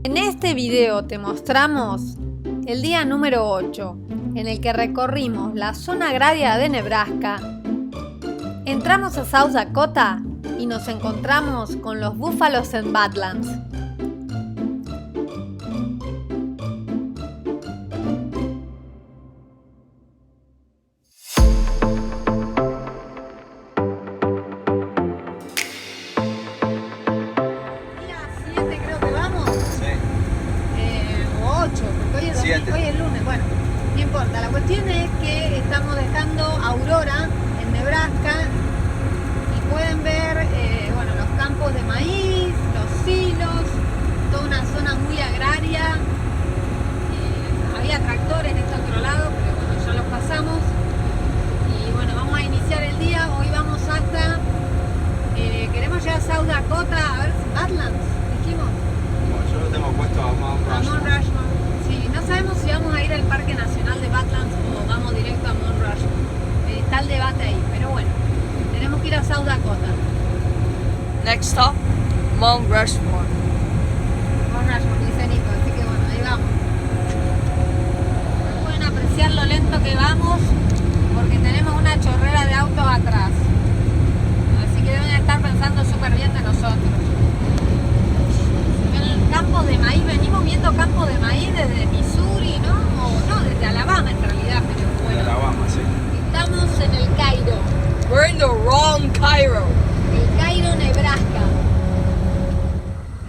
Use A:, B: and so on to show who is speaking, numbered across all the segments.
A: En este video te mostramos el día número 8, en el que recorrimos la zona agraria de Nebraska, entramos a South Dakota y nos encontramos con los búfalos en Badlands.
B: Hoy es lunes, bueno, no importa. La cuestión es que estamos dejando Aurora en Nebraska y pueden ver los campos de maíz, los silos, toda una zona muy agraria. Había tractores en este otro lado, pero bueno, ya los pasamos. Y bueno, vamos a iniciar el día. Hoy vamos hasta, queremos llegar a South Dakota, a ver, Badlands, dijimos.
C: Bueno, yo lo tengo puesto a Mount Rushmore.
B: Sí, no sabemos si vamos a ir al Parque Nacional de Badlands o vamos directo a Mount Rushmore. Está el debate ahí, pero bueno, tenemos que ir a South Dakota.
D: Next stop, Mount Rushmore.
B: Mount Rushmore, dice Nico, así que bueno, ahí vamos. No pueden apreciar lo lento que vamos porque tenemos una chorrera de autos atrás. Así que deben estar pensando súper bien de nosotros. Campos de maíz, venimos viendo campos de maíz desde Missouri, ¿no? O no, desde Alabama en realidad, pero bueno.
C: De Alabama, sí.
B: Estamos en el Cairo.
D: We're in the wrong Cairo.
B: El Cairo, Nebraska.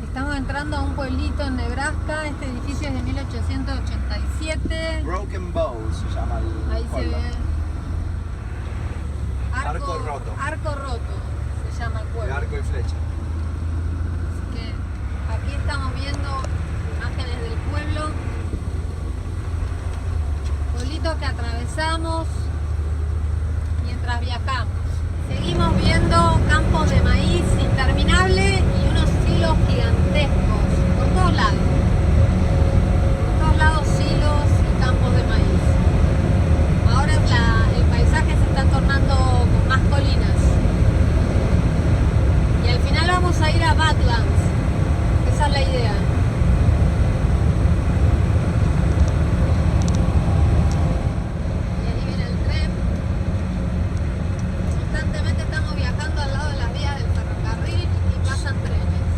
B: Estamos entrando a un pueblito en Nebraska. Este edificio es de 1887.
C: Broken Bow se llama el
B: Ahí
C: pueblo.
B: se ve.
C: Arco roto.
B: Arco roto se llama el
C: De
B: pueblo.
C: arco y flecha.
B: Aquí estamos viendo imágenes del pueblo, pueblito que atravesamos mientras viajamos. Seguimos viendo campos de maíz interminables y unos silos gigantescos por todos lados. Por todos lados silos y campos de maíz. Ahora el paisaje se está tornando con más colinas. Y al final vamos a ir a Badlands. Esa es la idea. Y ahí viene el tren. Constantemente estamos viajando al lado de las vías del ferrocarril y pasan trenes.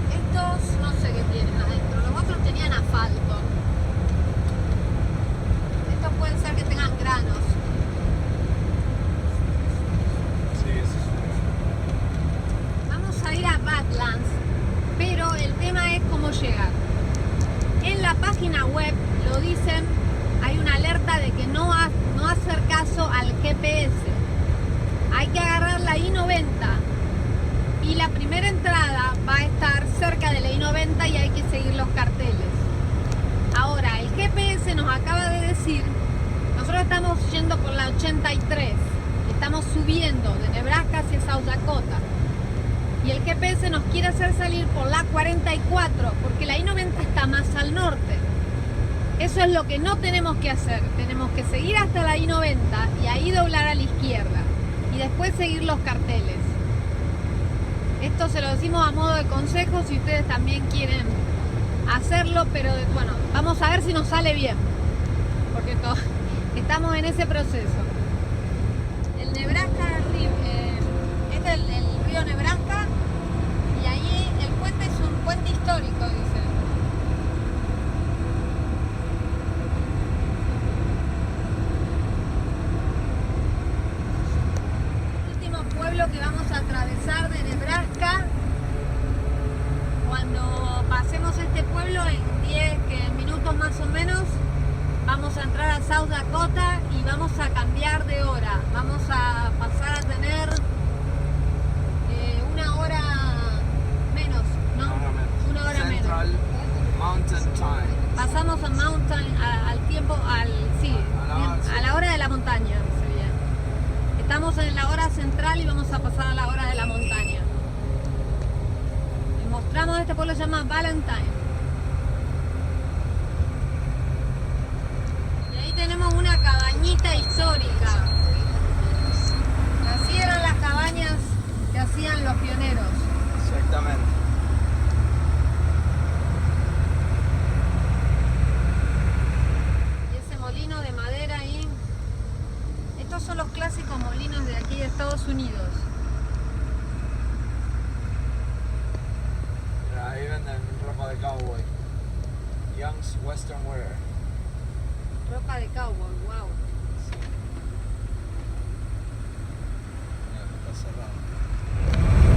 B: Estos no sé qué tienen adentro. Los otros tenían asfalto. Estos pueden ser que tengan granos.
C: Sí,
B: Vamos a ir a Badlands. Pero el tema es cómo llegar. En la página web lo dicen, hay una alerta de que no hacer caso al GPS. Hay que agarrar la I-90 y la primera entrada va a estar cerca de la I-90 y hay que seguir los carteles. Ahora, el GPS nos acaba de decir, nosotros estamos yendo por la 83, estamos subiendo de Nebraska hacia South Dakota. Y el GPS nos quiere hacer salir por la 44 porque la I-90 está más al norte. Eso es lo que no tenemos que hacer. Tenemos que seguir hasta la I-90 y ahí doblar a la izquierda y después seguir los carteles. Esto se lo decimos a modo de consejo si ustedes también quieren hacerlo, pero bueno, vamos a ver si nos sale bien porque estamos en ese proceso. El Nebraska es el río Nebraska y ahí el puente es un puente histórico, dice. El último pueblo que vamos a atravesar de Nebraska. Cuando pasemos este pueblo en 10 minutos más o menos, vamos a entrar a South Dakota y vamos a cambiar de hora. Vamos a pasar a tener una hora menos, ¿no? Una hora menos.
C: Central Mountain Time.
B: Pasamos al tiempo, a la hora de la montaña sería. Estamos en la hora central y vamos a pasar a la hora de la montaña. Les mostramos este pueblo, se llama Valentine. Y ahí tenemos una cabañita histórica. Así eran las cabañas que hacían los pioneros.
C: Exactamente. cowboy. Young's Western Wear.
B: Ropa de cowboy, wow.
C: Está cerrado.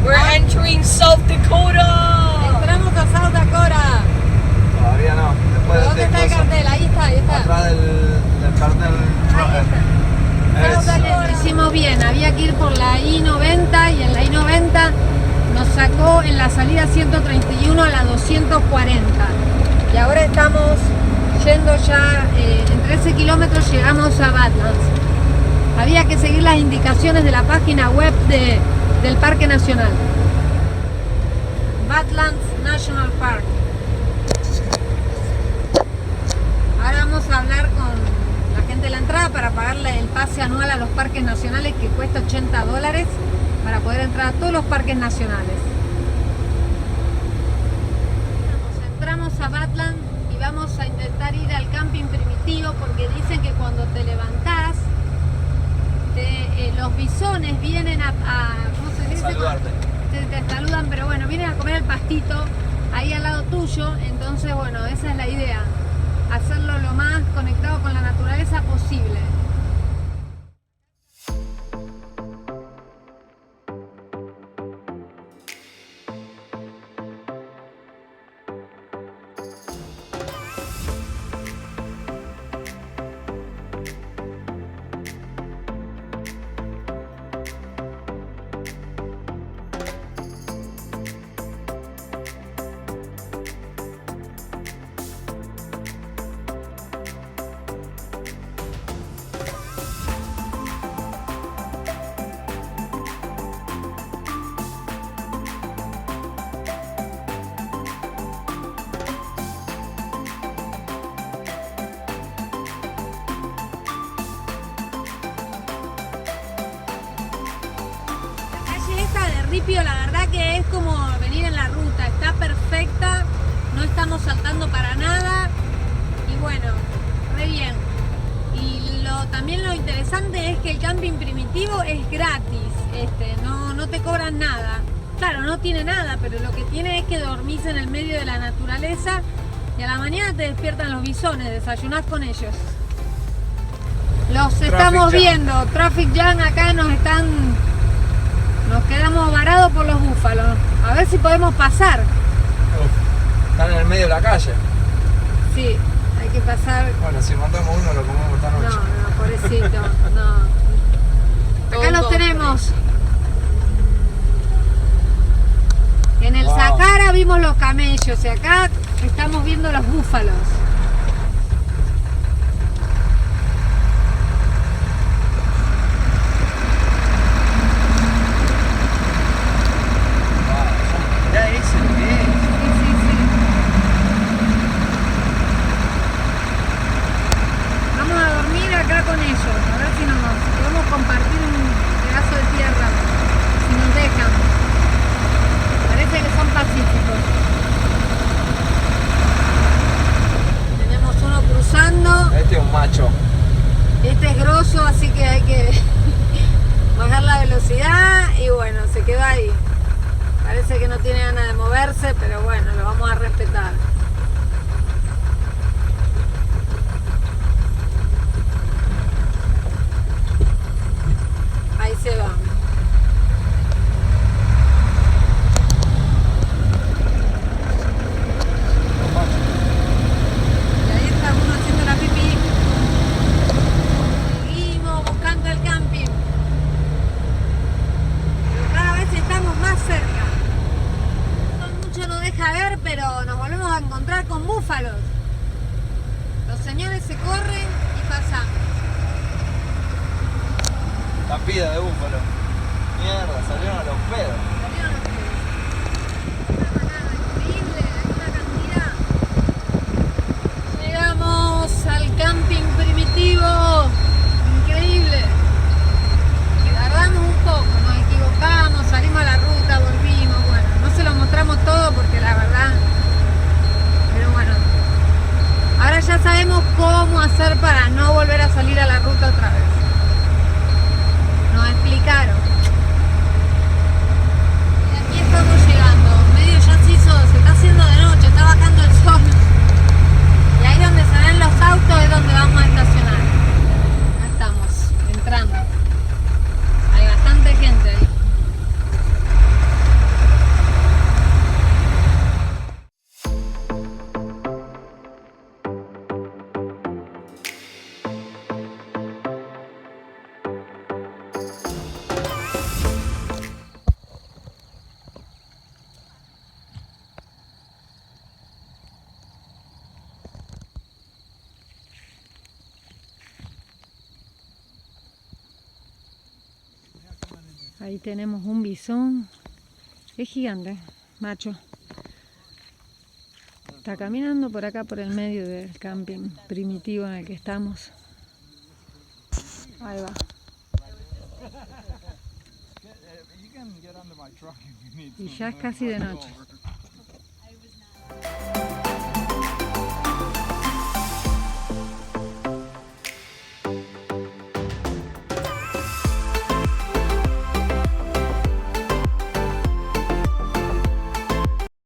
D: We're entering South Dakota.
B: Entramos a South Dakota.
C: Todavía no. Después
B: ¿Dónde
C: del
B: está el cartel? Ahí está, ahí está.
C: Atrás del cartel.
B: Ahí está.
C: Es-
B: Lo hicimos bien, había que ir por la I-90 y en la I-90 nos sacó en la salida 131 a la 240 y ahora estamos yendo ya en 13 kilómetros llegamos a Badlands. Había que seguir las indicaciones de la página web del Parque Nacional. Badlands National Park. Ahora vamos a hablar con la gente de la entrada para pagarle el pase anual a los parques nacionales que cuesta $80 para poder entrar a todos los parques nacionales. Entramos a Badlands y vamos a intentar ir al camping primitivo porque dicen que cuando te levantás los bisones vienen a ¿cómo se dice?
C: Saludarte.
B: Te saludan, pero bueno, vienen a comer el pastito ahí al lado tuyo, entonces bueno, esa es la idea, hacerlo lo más conectado con la naturaleza posible. Ripio, la verdad que es como venir en la ruta, está perfecta, no estamos saltando para nada y bueno, re bien. Y también lo interesante es que el camping primitivo es gratis, no te cobran nada. Claro, no tiene nada, pero lo que tiene es que dormís en el medio de la naturaleza y a la mañana te despiertan los bisones, desayunás con ellos. Los estamos viendo, Traffic Jam acá nos quedamos varados por los búfalos. A ver si podemos pasar.
C: Están en el medio de la calle.
B: Sí, hay que pasar.
C: Bueno, si matamos uno lo comemos esta noche.
B: No, pobrecito, no. Acá los tenemos. En el Sahara vimos los camellos y acá estamos viendo los búfalos. Con ellos, a ver si nos podemos compartir un pedazo de tierra, si nos dejan. Parece que son pacíficos. Tenemos uno cruzando.
C: Este es un macho.
B: Este es grosso, así que hay que bajar la velocidad y bueno, se quedó ahí. Parece que no tiene ganas de moverse, pero bueno, lo vamos a respetar. Ahí se va. Y ahí está uno haciendo la pipí. Seguimos buscando el camping. Pero cada vez estamos más cerca. Mucho no deja ver, pero nos volvemos a encontrar con búfalos. Los señores se corren y pasamos.
C: Estampida de búfalo. Mierda, salieron a los pedos.
B: Salieron los pedos. Una manada increíble, hay una cantidad. Llegamos al camping primitivo. Increíble. Tardamos un poco, nos equivocamos, salimos a la ruta, volvimos. Bueno, no se lo mostramos todo porque la verdad. Pero bueno. Ahora ya sabemos cómo hacer para no volver a salir a la ruta otra vez. Nos explicaron. Y aquí estamos llegando. Medio ya se está haciendo de noche, está bajando
A: Ahí tenemos un bisón. Es gigante, macho. Está caminando por acá por el medio del camping primitivo en el que estamos. Ahí va. Y ya es casi de noche.